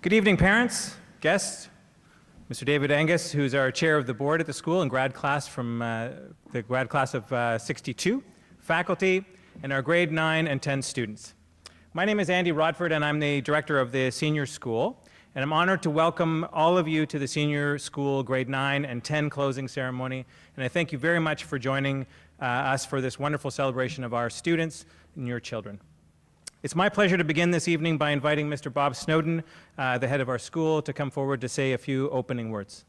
Good evening, parents, guests, Mr. David Angus, who's our chair of the board at the school and grad class from the grad class of 62, faculty, and our grade 9 and 10 students. My name is Andy Rodford, and I'm the director of the senior school, and I'm honored to welcome all of you to the senior school grade 9 and 10 closing ceremony, and I thank you very much for joining us for this wonderful celebration of our students and your children. It's my pleasure to begin this evening by inviting Mr. Bob Snowden, the head of our school, to come forward to say a few opening words.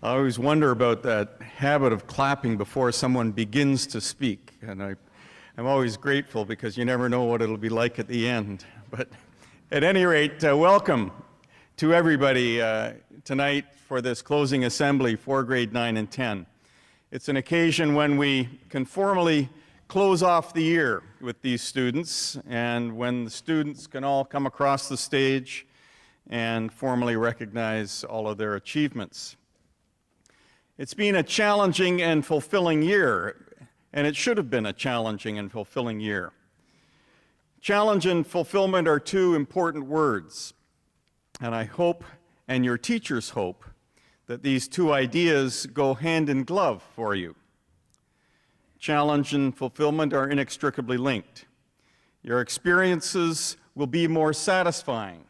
I always wonder about that habit of clapping before someone begins to speak, and I'm always grateful because you never know what it'll be like at the end. But at any rate, welcome to everybody tonight for this closing assembly for grade 9 and 10. It's an occasion when we can formally close off the year with these students, and when the students can all come across the stage and formally recognize all of their achievements. It's been a challenging and fulfilling year, and it should have been a challenging and fulfilling year. Challenge and fulfillment are two important words, and I hope, and your teachers hope, that these two ideas go hand in glove for you. Challenge and fulfillment are inextricably linked. Your experiences will be more satisfying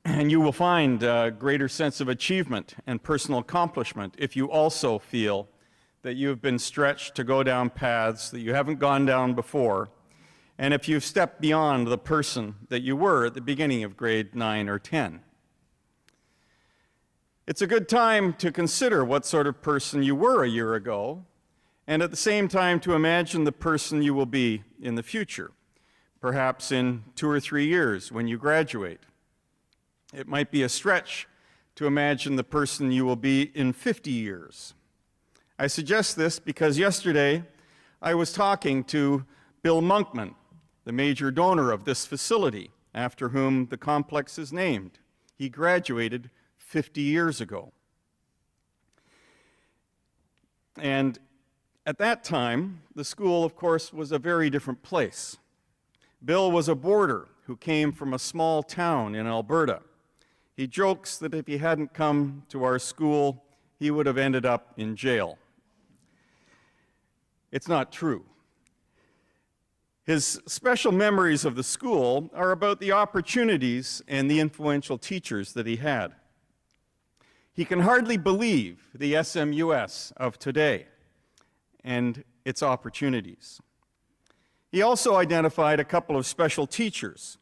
and you will find a greater sense of achievement and personal accomplishment if you also feel that you have been stretched to go down paths that you haven't gone down before, and if you've stepped beyond the person that you were at the beginning of grade 9 or 10. It's a good time to consider what sort of person you were a year ago, and at the same time to imagine the person you will be in the future, perhaps in 2 or 3 years when you graduate. It might be a stretch to imagine the person you will be in 50 years. I suggest this because yesterday I was talking to Bill Monkman, the major donor of this facility, after whom the complex is named. He graduated 50 years ago. And at that time, the school, of course, was a very different place. Bill was a boarder who came from a small town in Alberta. He jokes that if he hadn't come to our school, he would have ended up in jail. It's not true. His special memories of the school are about the opportunities and the influential teachers that he had. He can hardly believe the SMUS of today and its opportunities. He also identified a couple of special teachers.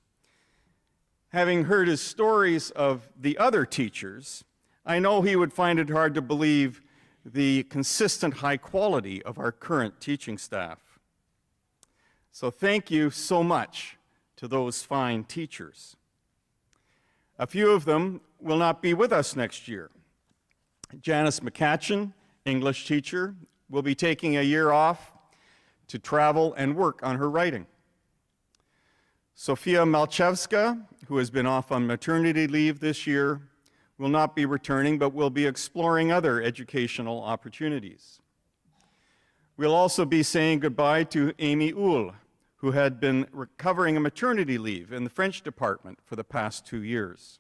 Having heard his stories of the other teachers, I know he would find it hard to believe the consistent high quality of our current teaching staff. So thank you so much to those fine teachers. A few of them will not be with us next year. Janice McCatchin, English teacher, will be taking a year off to travel and work on her writing. Sofia Malchevska, who has been off on maternity leave this year, will not be returning, but will be exploring other educational opportunities. We'll also be saying goodbye to Amy Houle, who had been recovering a maternity leave in the French department for the past 2 years.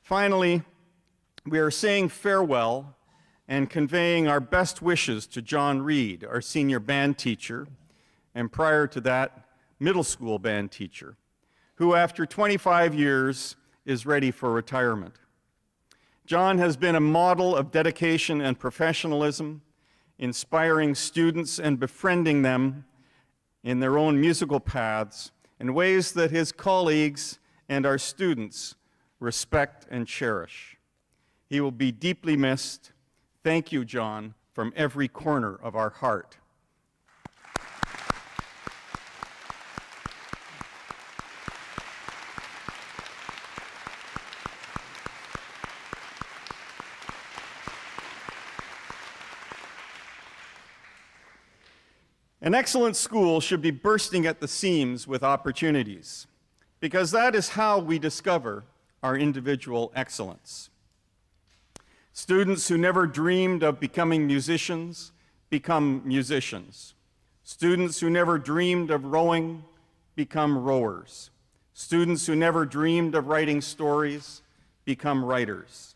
Finally, we are saying farewell and conveying our best wishes to John Reed, our senior band teacher, and prior to that, middle school band teacher, who after 25 years is ready for retirement. John has been a model of dedication and professionalism, inspiring students and befriending them in their own musical paths in ways that his colleagues and our students respect and cherish. He will be deeply missed. Thank you, John, from every corner of our heart. An excellent school should be bursting at the seams with opportunities, because that is how we discover our individual excellence. Students who never dreamed of becoming musicians become musicians. Students who never dreamed of rowing become rowers. Students who never dreamed of writing stories become writers.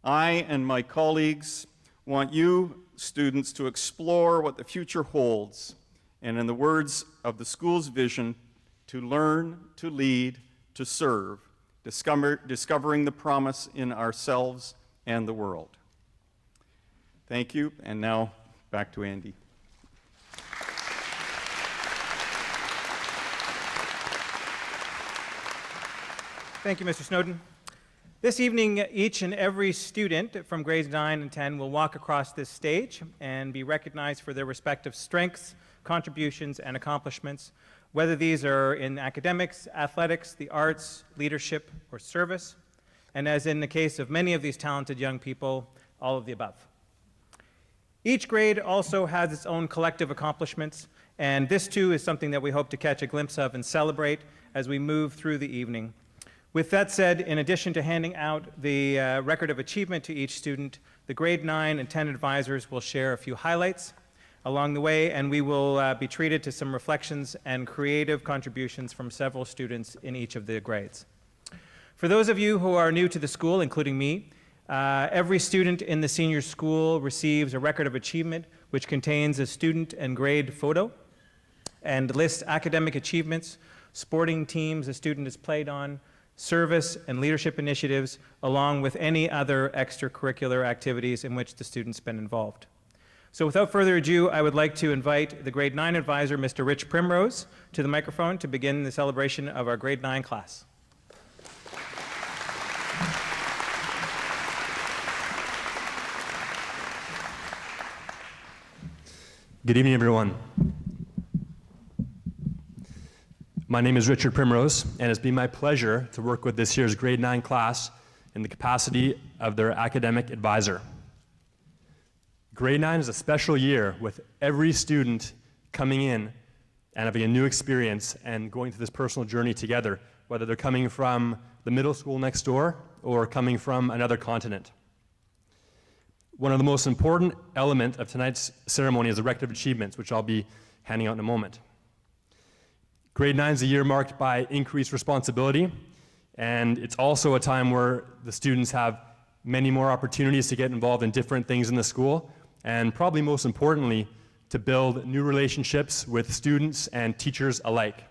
I and my colleagues want you, students, to explore what the future holds, and in the words of the school's vision, to learn, to lead, to serve, discovering the promise in ourselves and the world. Thank you, and now back to Andy. Thank you, Mr. Snowden. This evening, each and every student from grades 9 and 10 will walk across this stage and be recognized for their respective strengths, contributions, and accomplishments, whether these are in academics, athletics, the arts, leadership, or service, and as in the case of many of these talented young people, all of the above. Each grade also has its own collective accomplishments, and this too is something that we hope to catch a glimpse of and celebrate as we move through the evening. With that said, in addition to handing out the record of achievement to each student, the grade 9 and 10 advisors will share a few highlights along the way, and we will be treated to some reflections and creative contributions from several students in each of the grades. For those of you who are new to the school, including me, every student in the senior school receives a record of achievement which contains a student and grade photo and lists academic achievements, sporting teams a student has played on, service and leadership initiatives, along with any other extracurricular activities in which the student's been involved. So without further ado, I would like to invite the grade 9 advisor, Mr. Rich Primrose, to the microphone to begin the celebration of our grade 9 class. Good evening, everyone. My name is Richard Primrose, and it's been my pleasure to work with this year's grade 9 class in the capacity of their academic advisor. Grade 9 is a special year with every student coming in and having a new experience and going through this personal journey together, whether they're coming from the middle school next door or coming from another continent. One of the most important elements of tonight's ceremony is the record of achievements, which I'll be handing out in a moment. Grade 9 is a year marked by increased responsibility, and it's also a time where the students have many more opportunities to get involved in different things in the school, and probably most importantly, to build new relationships with students and teachers alike.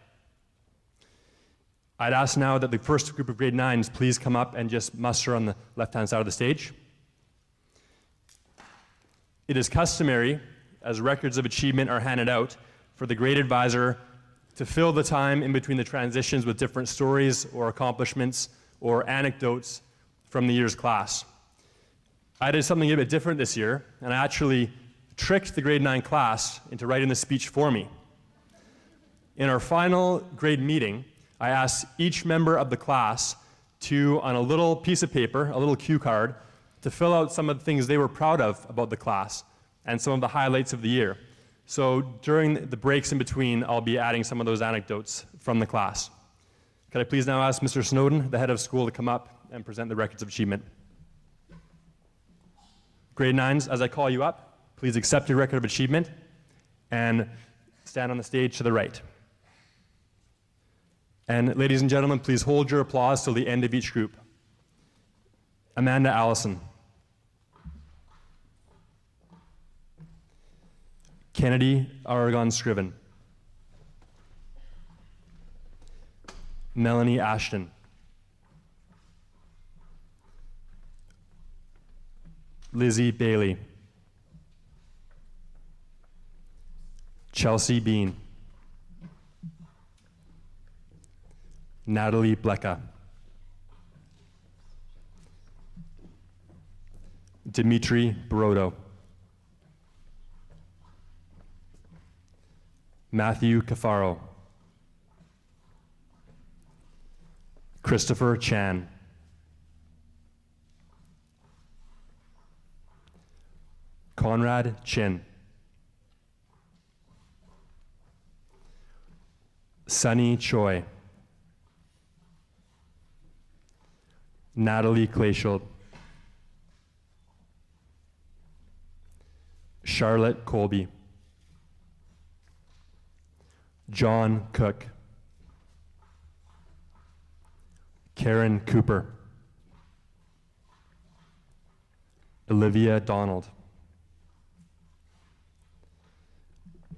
I'd ask now that the first group of grade 9s please come up and just muster on the left-hand side of the stage. It is customary, as records of achievement are handed out, for the grade advisor to fill the time in between the transitions with different stories or accomplishments or anecdotes from the year's class. I did something a bit different this year, and I actually tricked the grade 9 class into writing the speech for me. In our final grade meeting, I asked each member of the class to, on a little piece of paper, a little cue card, to fill out some of the things they were proud of about the class and some of the highlights of the year. So during the breaks in between, I'll be adding some of those anecdotes from the class. Could I please now ask Mr. Snowden, the head of school, to come up and present the records of achievement. Grade 9s, as I call you up, please accept your record of achievement and stand on the stage to the right. And ladies and gentlemen, please hold your applause till the end of each group. Amanda Allison. Kennedy Aragon Scriven. Melanie Ashton. Lizzie Bailey. Chelsea Bean. Natalie Blecka. Dimitri Brodo. Matthew Cafaro. Christopher Chan. Conrad Chin. Sunny Choi. Natalie Claysheld. Charlotte Colby, John Cook, Karen Cooper, Olivia Donald,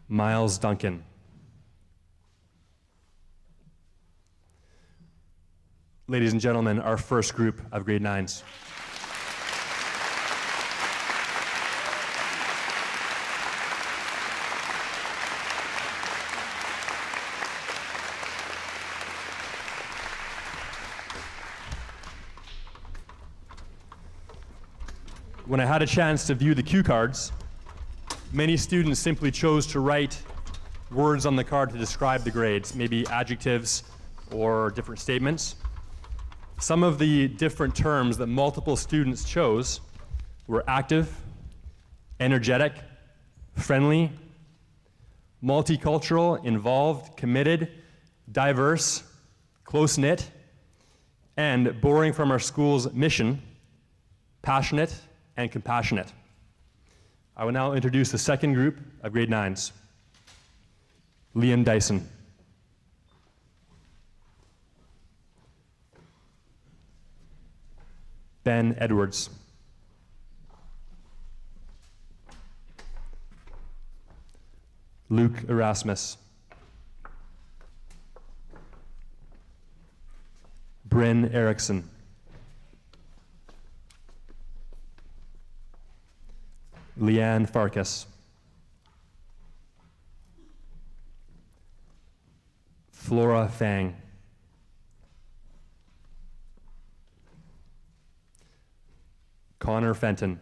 Miles Duncan, ladies and gentlemen, our first group of grade 9s. When I had a chance to view the cue cards, many students simply chose to write words on the card to describe the grades, maybe adjectives or different statements. Some of the different terms that multiple students chose were active, energetic, friendly, multicultural, involved, committed, diverse, close-knit, and borrowing from our school's mission, passionate and compassionate. I will now introduce the second group of grade 9s. Liam Dyson, Ben Edwards, Luke Erasmus, Bryn Erickson, Leanne Farkas, Flora Fang, Connor Fenton,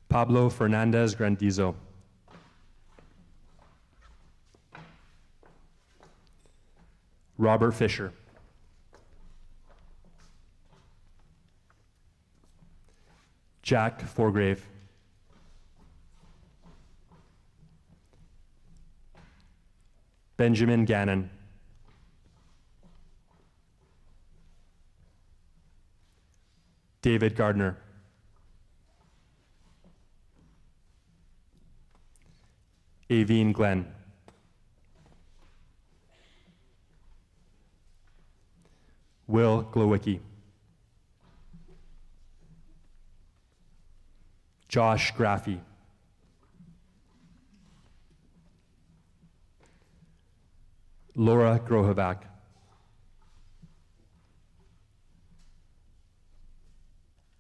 Pablo Fernandez Grandizo, Robert Fisher, Jack Forgrave, Benjamin Gannon, David Gardner, Aveen Glenn, Will Glowicki, Josh Graffey, Laura Grohovac,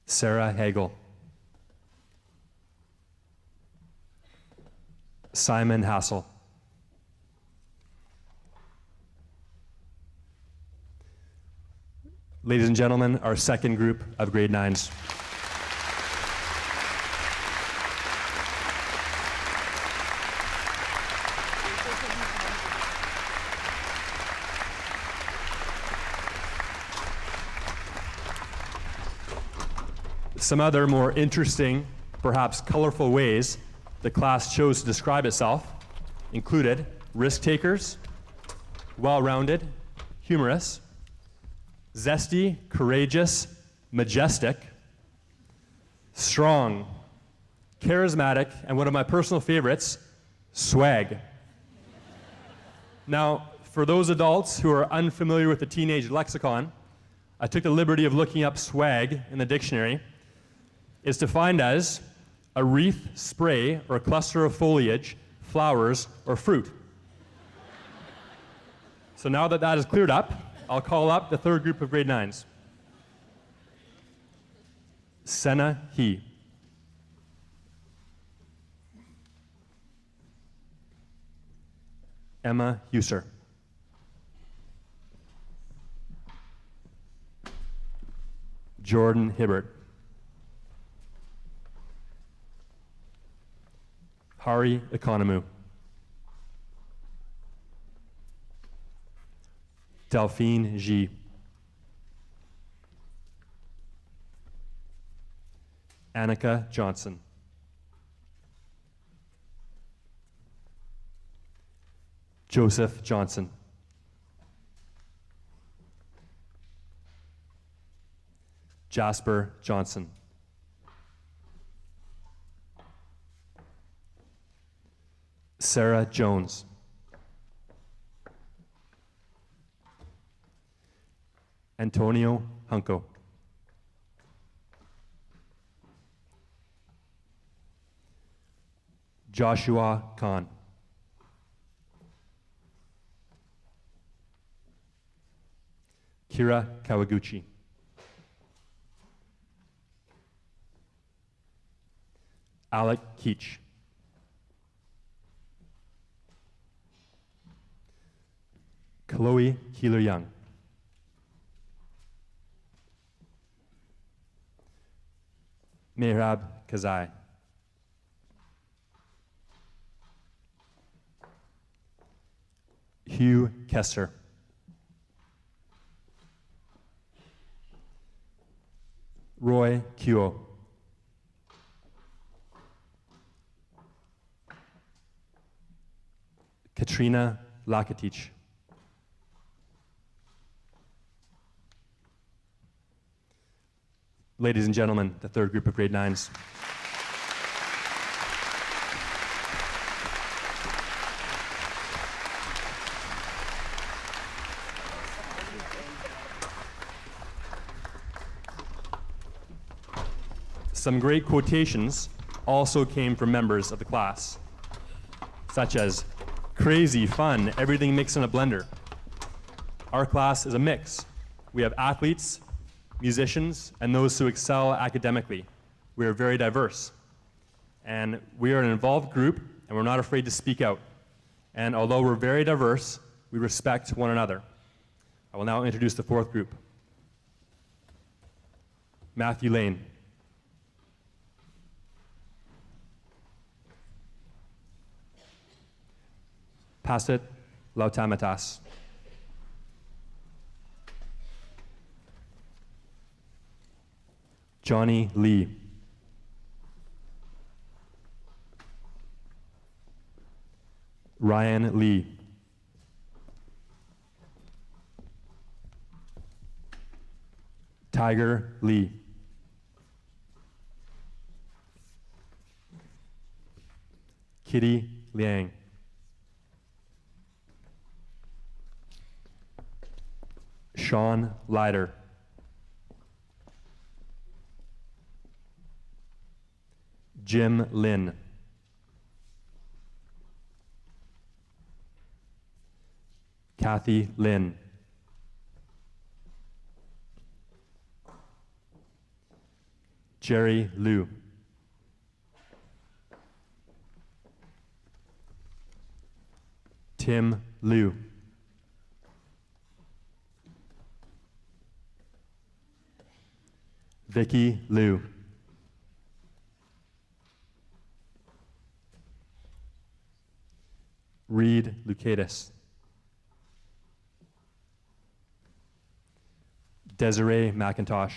Sarah Hagel, Simon Hassel, ladies and gentlemen, our second group of grade 9s. Some other more interesting, perhaps colorful ways the class chose to describe itself included risk takers, well-rounded, humorous, zesty, courageous, majestic, strong, charismatic, and one of my personal favorites, swag. Now, for those adults who are unfamiliar with the teenage lexicon, I took the liberty of looking up swag in the dictionary. It's defined as a wreath, spray, or a cluster of foliage, flowers, or fruit. So now that that is cleared up, I'll call up the third group of grade 9s. Senna He, Emma Huser, Jordan Hibbert, Hari Economou, Delphine G, Annika Johnson, Joseph Johnson, Jasper Johnson, Sarah Jones. Antonio Hunko. Joshua Khan. Kira Kawaguchi. Alec Keach. Chloe Keeler-Young. Mehrab Kazai. Hugh Kester. Roy Kyo. Katrina Lakatich. Ladies and gentlemen, the third group of grade 9s. Some great quotations also came from members of the class, such as, "Crazy, fun, everything mixed in a blender." Our class is a mix. We have athletes, musicians, and those who excel academically. We are very diverse. And we are an involved group, and we're not afraid to speak out. And although we're very diverse, we respect one another. I will now introduce the fourth group. Matthew Lane. Pasit Lautamatas. Johnny Lee. Ryan Lee. Tiger Lee. Kitty Liang. Sean Leiter. Jim Lin. Kathy Lin. Jerry Liu. Tim Liu. Vicky Liu. Reed Lucatus. Desiree McIntosh.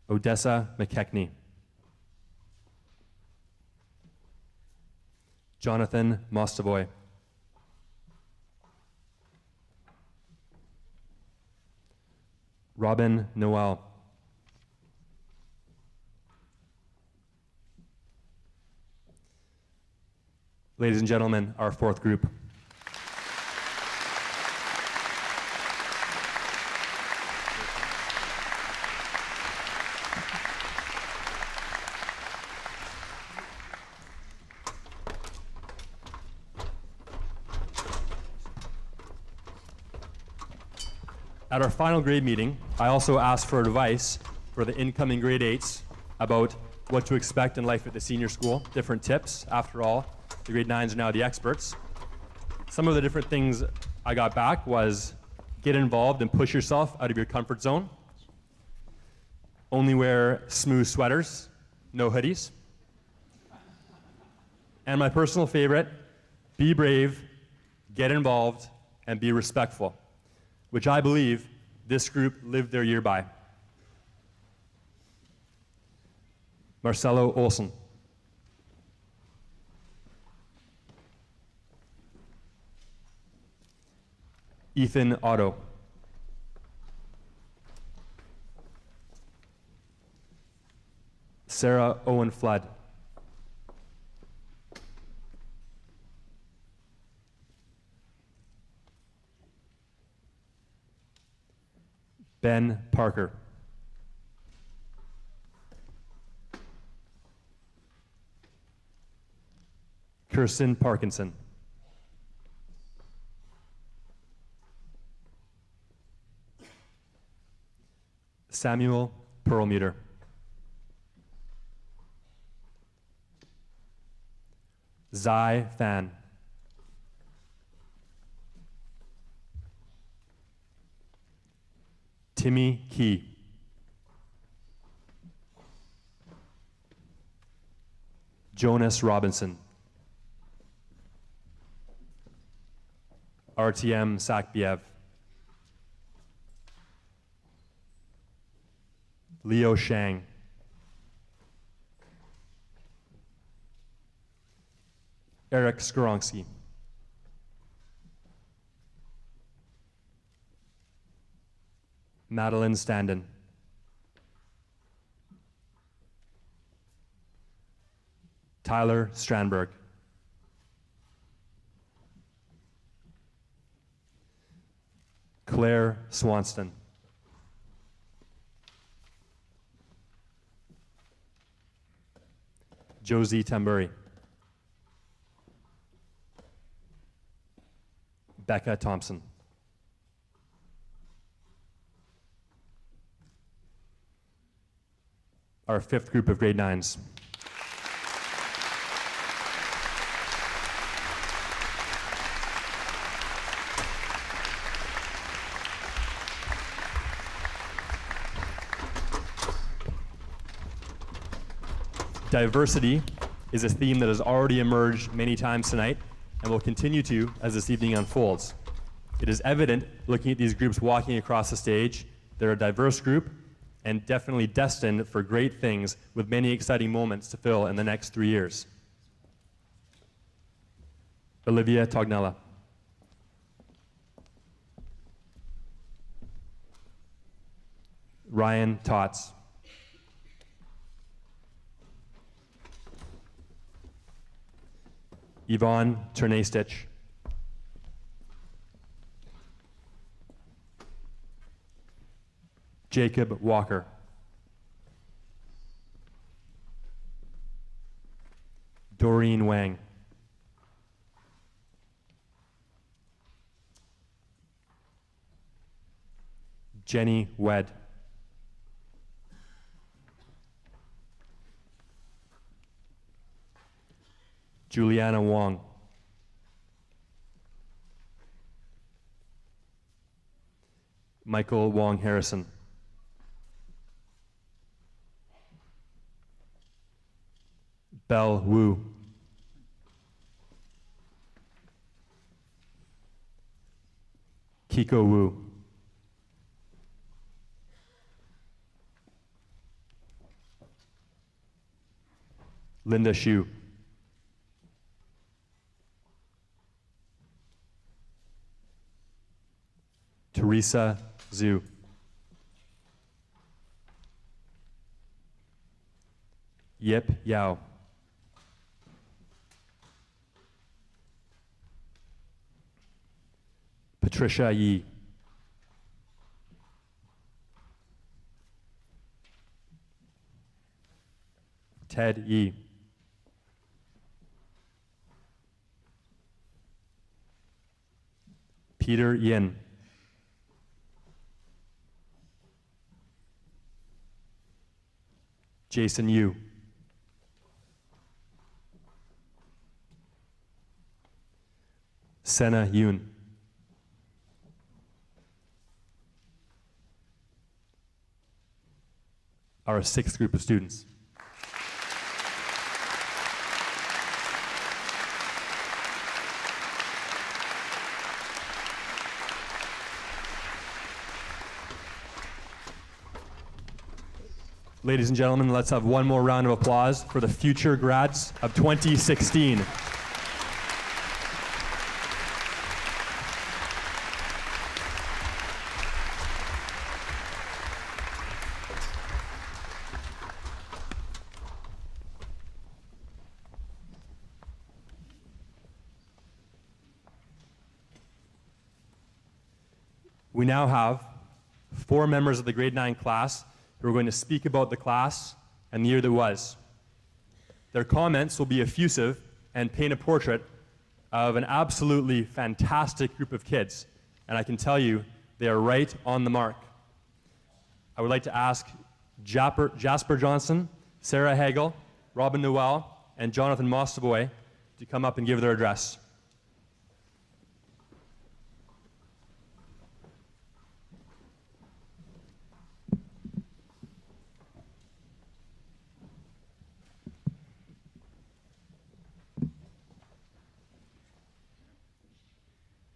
Odessa McKechnie. Jonathan Mostovoy. Robin Noel. Ladies and gentlemen, our fourth group. At our final grade meeting, I also asked for advice for the incoming grade 8s about what to expect in life at the senior school, different tips. After all, the grade 9s are now the experts. Some of the different things I got back was get involved and push yourself out of your comfort zone. Only wear smooth sweaters, no hoodies. And my personal favorite, be brave, get involved, and be respectful, which I believe this group lived their year by. Marcelo Olsen. Ethan Otto. Sarah Owen Flood. Ben Parker. Kirsten Parkinson. Samuel Perlmutter. Zai Fan. Timmy Key. Jonas Robinson. RTM Sakbiev. Leo Shang. Eric Skoronsky. Madeline Standen. Tyler Strandberg. Claire Swanston. Josie Tamburi. Becca Thompson. Our fifth group of grade 9s. Diversity is a theme that has already emerged many times tonight and will continue to as this evening unfolds. It is evident, looking at these groups walking across the stage, they're a diverse group and definitely destined for great things with many exciting moments to fill in the next 3 years. Olivia Tognella. Ryan Tots. Yvonne Ternay-Stitch. Jacob Walker. Doreen Wang. Jenny Wedd. Juliana Wong. Michael Wong Harrison. Belle Wu. Kiko Wu. Linda Shu. Teresa Zhu. Yip Yao. Patricia Yi. Ted Yi. Peter Yin. Jason Yu. Senna Yoon. Our sixth group of students. Ladies and gentlemen, let's have one more round of applause for the future grads of 2016. We now have 4 members of the grade 9 class who are going to speak about the class and the year that was. Their comments will be effusive and paint a portrait of an absolutely fantastic group of kids, and I can tell you they are right on the mark. I would like to ask Jasper Johnson, Sarah Hagel, Robin Noel, and Jonathan Mostovoy to come up and give their address.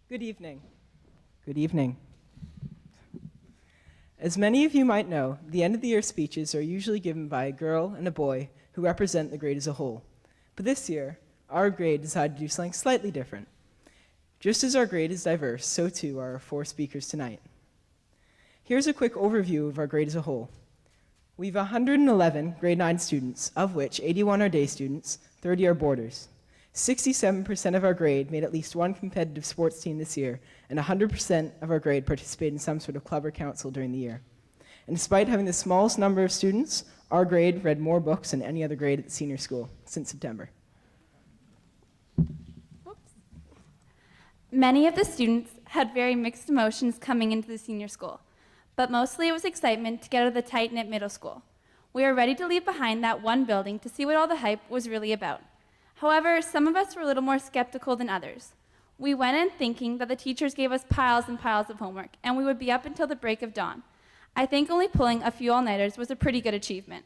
Good evening. Good evening. As many of you might know, the end of the year speeches are usually given by a girl and a boy who represent the grade as a whole. But this year, our grade decided to do something slightly different. Just as our grade is diverse, so too are our 4 speakers tonight. Here's a quick overview of our grade as a whole. We have 111 grade 9 students, of which 81 are day students, 30 are boarders. 67% of our grade made at least one competitive sports team this year, and 100% of our grade participated in some sort of club or council during the year. And despite having the smallest number of students, our grade read more books than any other grade at the senior school since September. Many of the students had very mixed emotions coming into the senior school, but mostly it was excitement to get out of the tight-knit middle school. We were ready to leave behind that one building to see what all the hype was really about. However, some of us were a little more skeptical than others. We went in thinking that the teachers gave us piles and piles of homework, and we would be up until the break of dawn. I think only pulling a few all-nighters was a pretty good achievement.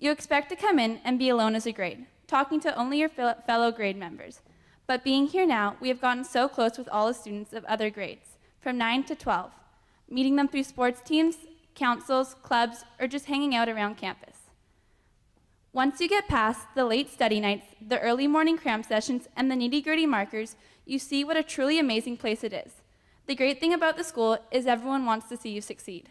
You expect to come in and be alone as a grade, talking to only your fellow grade members. But being here now, we have gotten so close with all the students of other grades, from 9 to 12, meeting them through sports teams, councils, clubs, or just hanging out around campus. Once you get past the late study nights, the early morning cram sessions, and the nitty-gritty markers, you see what a truly amazing place it is. The great thing about the school is everyone wants to see you succeed.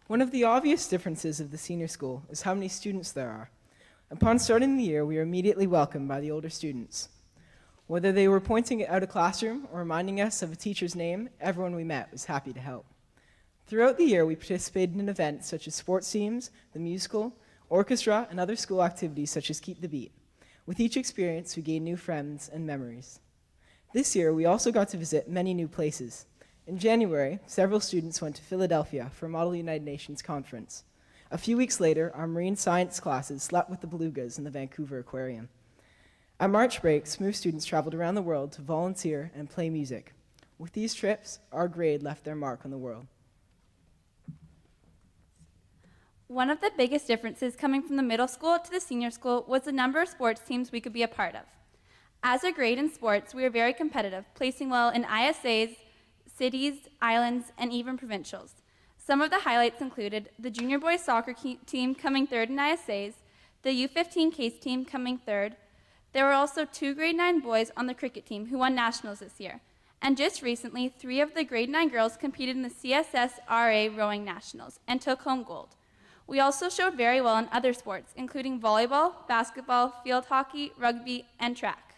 One of the obvious differences of the senior school is how many students there are. Upon starting the year, we were immediately welcomed by the older students. Whether they were pointing out a classroom or reminding us of a teacher's name, everyone we met was happy to help. Throughout the year, we participated in events such as sports teams, the musical, orchestra, and other school activities such as Keep the Beat. With each experience, we gained new friends and memories. This year, we also got to visit many new places. In January, several students went to Philadelphia for a Model United Nations conference. A few weeks later, our marine science classes slept with the belugas in the Vancouver Aquarium. At March break, SMOOF students traveled around the world to volunteer and play music. With these trips, our grade left their mark on the world. One of the biggest differences coming from the middle school to the senior school was the number of sports teams we could be a part of. As a grade in sports, we were very competitive, placing well in ISAs, cities, islands, and even provincials. Some of the highlights included the junior boys soccer team coming 3rd in ISAs, the U15 case team coming 3rd. There were also 2 grade 9 boys on the cricket team who won nationals this year. And just recently, 3 of the grade 9 girls competed in the CSSRA rowing nationals and took home gold. We also showed very well in other sports, including volleyball, basketball, field hockey, rugby, and track.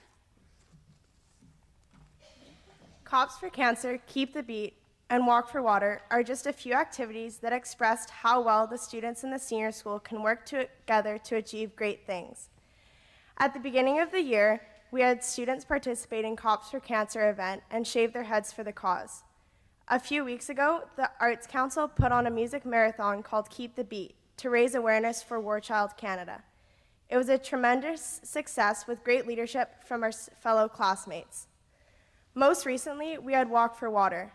Cops for Cancer, Keep the Beat, and Walk for Water are just a few activities that expressed how well the students in the senior school can work together to achieve great things. At the beginning of the year, we had students participate in Cops for Cancer event and shave their heads for the cause. A few weeks ago, the Arts Council put on a music marathon called Keep the Beat to raise awareness for War Child Canada. It was a tremendous success with great leadership from our fellow classmates. Most recently, we had Walk for Water.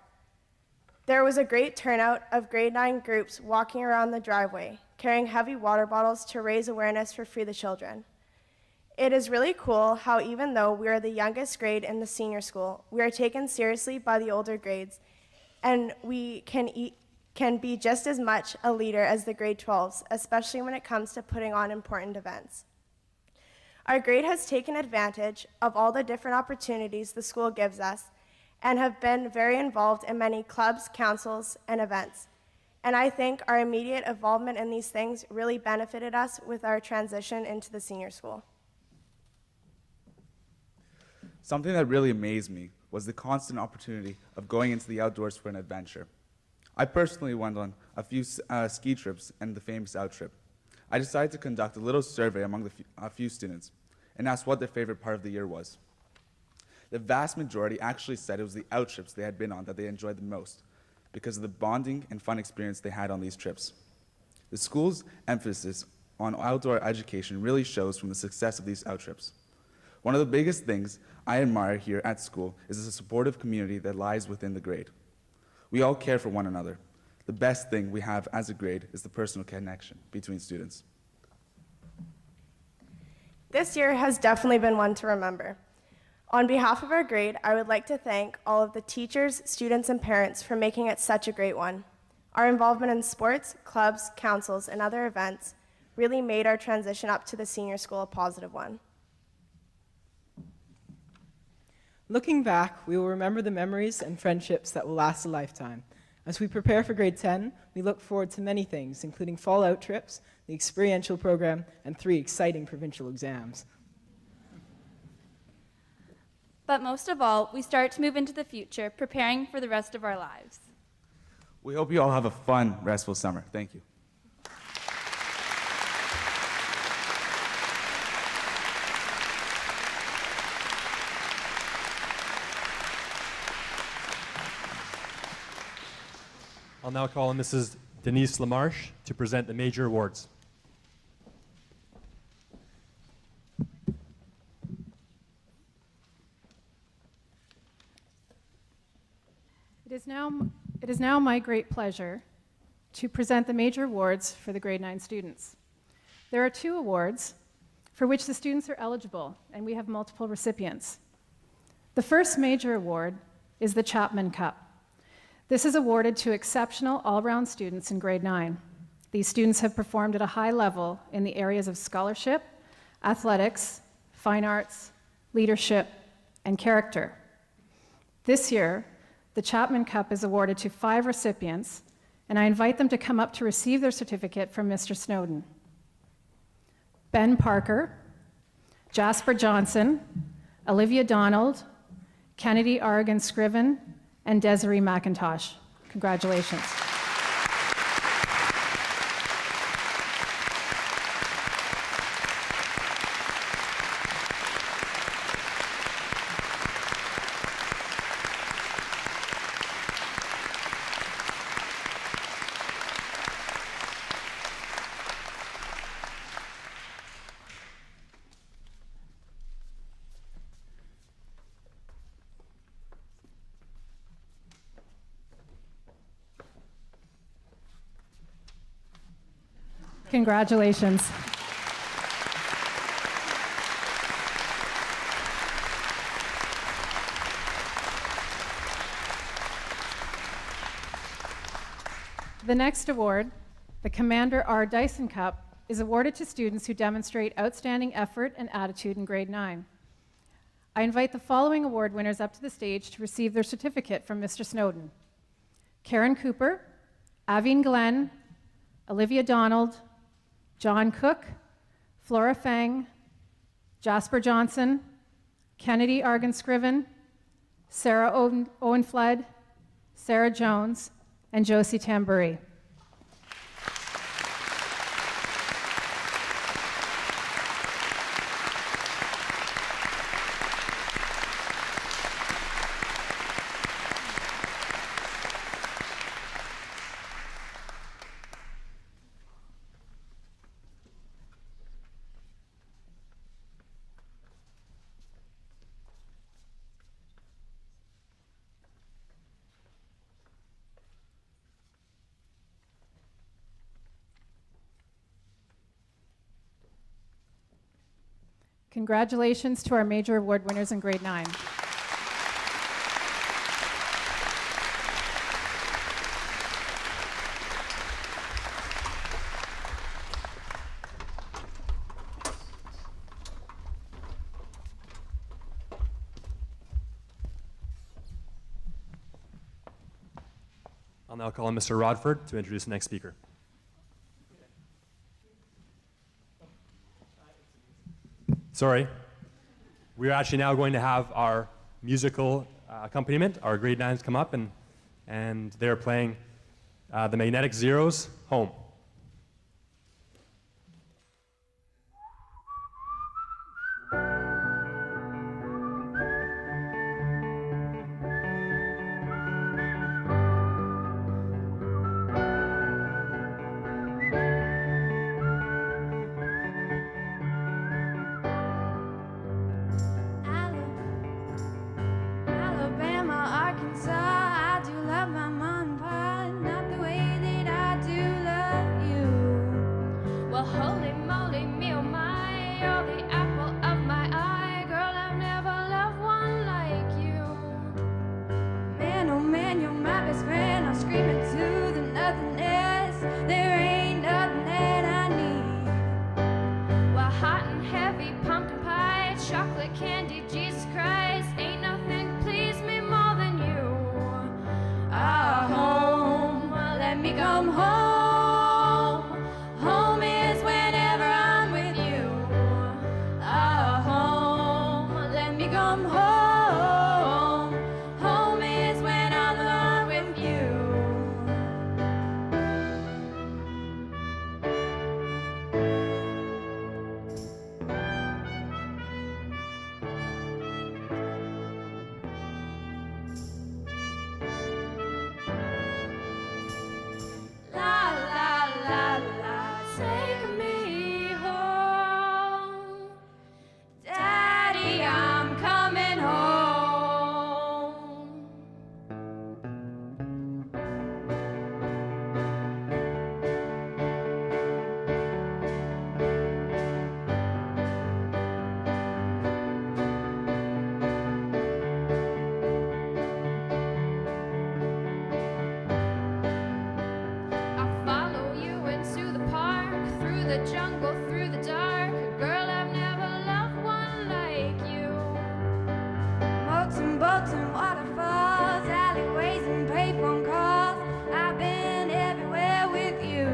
There was a great turnout of grade 9 groups walking around the driveway, carrying heavy water bottles to raise awareness for Free the Children. It is really cool how even though we are the youngest grade in the senior school, we are taken seriously by the older grades, and we can be just as much a leader as the grade 12s, especially when it comes to putting on important events. Our grade has taken advantage of all the different opportunities the school gives us and have been very involved in many clubs, councils, and events. And I think our immediate involvement in these things really benefited us with our transition into the senior school. Something that really amazed me was the constant opportunity of going into the outdoors for an adventure. I personally went on a few ski trips and the famous out trip. I decided to conduct a little survey among a few students and asked what their favorite part of the year was. The vast majority actually said it was the out trips they had been on that they enjoyed the most because of the bonding and fun experience they had on these trips. The school's emphasis on outdoor education really shows from the success of these out trips. One of the biggest things I admire here at school is the supportive community that lies within the grade. We all care for one another. The best thing we have as a grade is the personal connection between students. This year has definitely been one to remember. On behalf of our grade, I would like to thank all of the teachers, students, and parents for making it such a great one. Our involvement in sports, clubs, councils, and other events really made our transition up to the senior school a positive one. Looking back, we will remember the memories and friendships that will last a lifetime. As we prepare for grade 10, we look forward to many things, including fall out trips, the experiential program, and 3 exciting provincial exams. But most of all, we start to move into the future, preparing for the rest of our lives. We hope you all have a fun, restful summer. Thank you. I'll now call on Mrs. Denise Lamarche to present the major awards. It is now my great pleasure to present the major awards for the grade 9 students. There are 2 awards for which the students are eligible, and we have multiple recipients. The first major award is the Chapman Cup. This is awarded to exceptional all-round students in grade 9. These students have performed at a high level in the areas of scholarship, athletics, fine arts, leadership, and character. This year, the Chapman Cup is awarded to 5 recipients, and I invite them to come up to receive their certificate from Mr. Snowden. Ben Parker, Jasper Johnson, Olivia Donald, Kennedy Argan Scriven, and Desiree McIntosh. Congratulations. Congratulations. The next award, the Commander R. Dyson Cup, is awarded to students who demonstrate outstanding effort and attitude in grade 9. I invite the following award winners up to the stage to receive their certificate from Mr. Snowden: Karen Cooper, Aveen Glenn, Olivia Donald, John Cook, Flora Fang, Jasper Johnson, Kennedy Argan Scriven, Sarah Owen Flood, Sarah Jones, and Josie Tambury. Congratulations to our major award winners in grade 9. I'll now call on Mr. Rodford to introduce the next speaker. Sorry. we're actually now going to have our musical accompaniment. Our grade 9s come up and they're playing the Magnetic Zeros, Home. Alabama, Arkansas, I do love my mom and pop, not the way that I do love you. Well, holy moly, me oh my, you're the apple of my eye, girl, I've never loved one like you. Man, oh man, you're my best friend, I'm screaming to the nothingness, there ain't nothing that I need. Well, hot and heavy pumpkin pie, chocolate candy, Jesus Christ, ain't nothing can please me more than you. Ah, home, let me come home. Home is whenever I'm with you. Ah, home, let me come home. Home is when I'm alone with you. La la la la, take me home. Daddy, I'm coming home. I'll follow you into the park, through the jungle, through the dark. Girl, I've never loved one like you. Moats and boats and waterfalls, alleyways and payphone calls. I've been everywhere with you.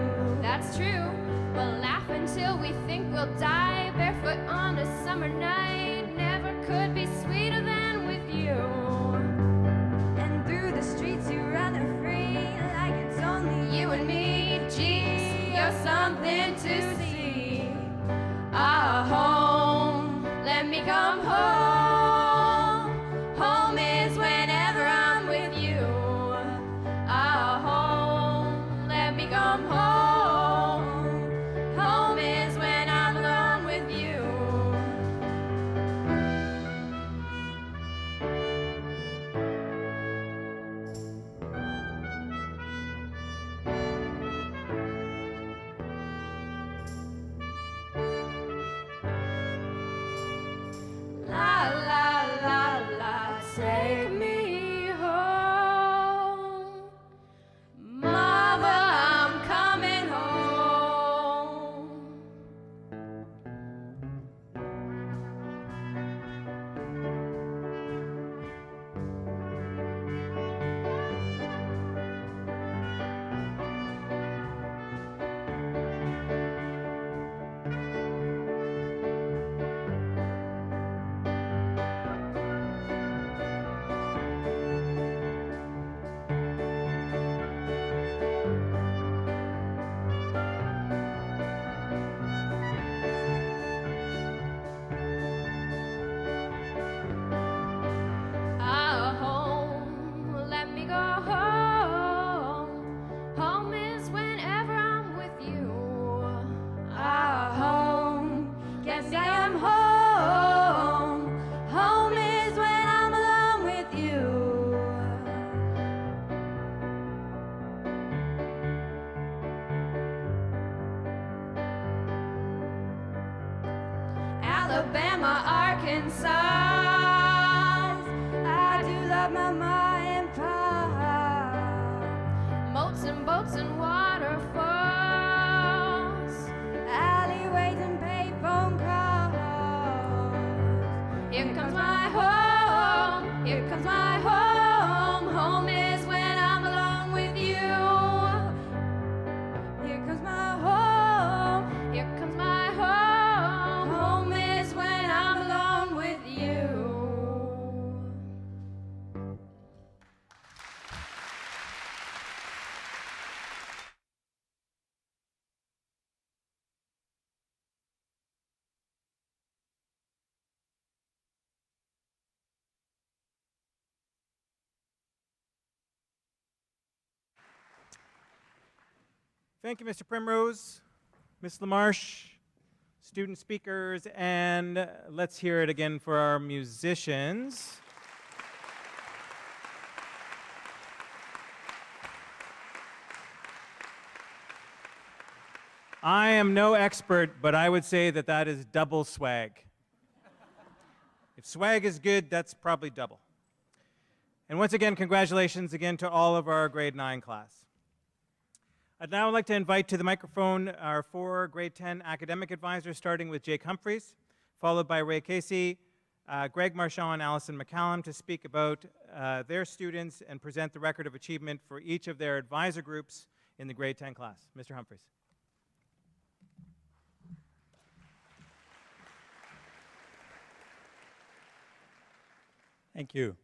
That's true. We'll laugh until we think we'll die. Barefoot on a summer night, never could be sweeter than with you. And through the streets you run her free, like it's only you and me. Geez, you're something to see. Ah, home, let me come home. Home is whenever I'm with you. Ah, home, let me come home. Home is when I'm alone with you. La la la la, take me home. Mama, I'm coming home. Ah, home, let me go home. Home is whenever I'm with you. Ah, home, yes I am home. Home is when I'm alone with you. Alabama, Arkansas, I do love my ma and pa. Moats and boats and waterfalls, alleyways and payphone calls. Here comes my home, here comes my home. Home is when I'm alone with you. Here comes my home, here comes my home. Home is when I'm alone with you. Thank you, Mr. Primrose, Ms. LaMarche, student speakers, and let's hear it again for our musicians. I am no expert, but I would say that that is double swag. If swag is good, that's probably double. And once again, congratulations again to all of our grade 9 class. I'd now like to invite to the microphone our 4 grade 10 academic advisors, starting with Jake Humphreys, followed by Ray Casey, Greg Marchand, and Allison McCallum, to speak about their students and present the record of achievement for each of their advisor groups in the grade 10 class. Mr. Humphreys. Thank you.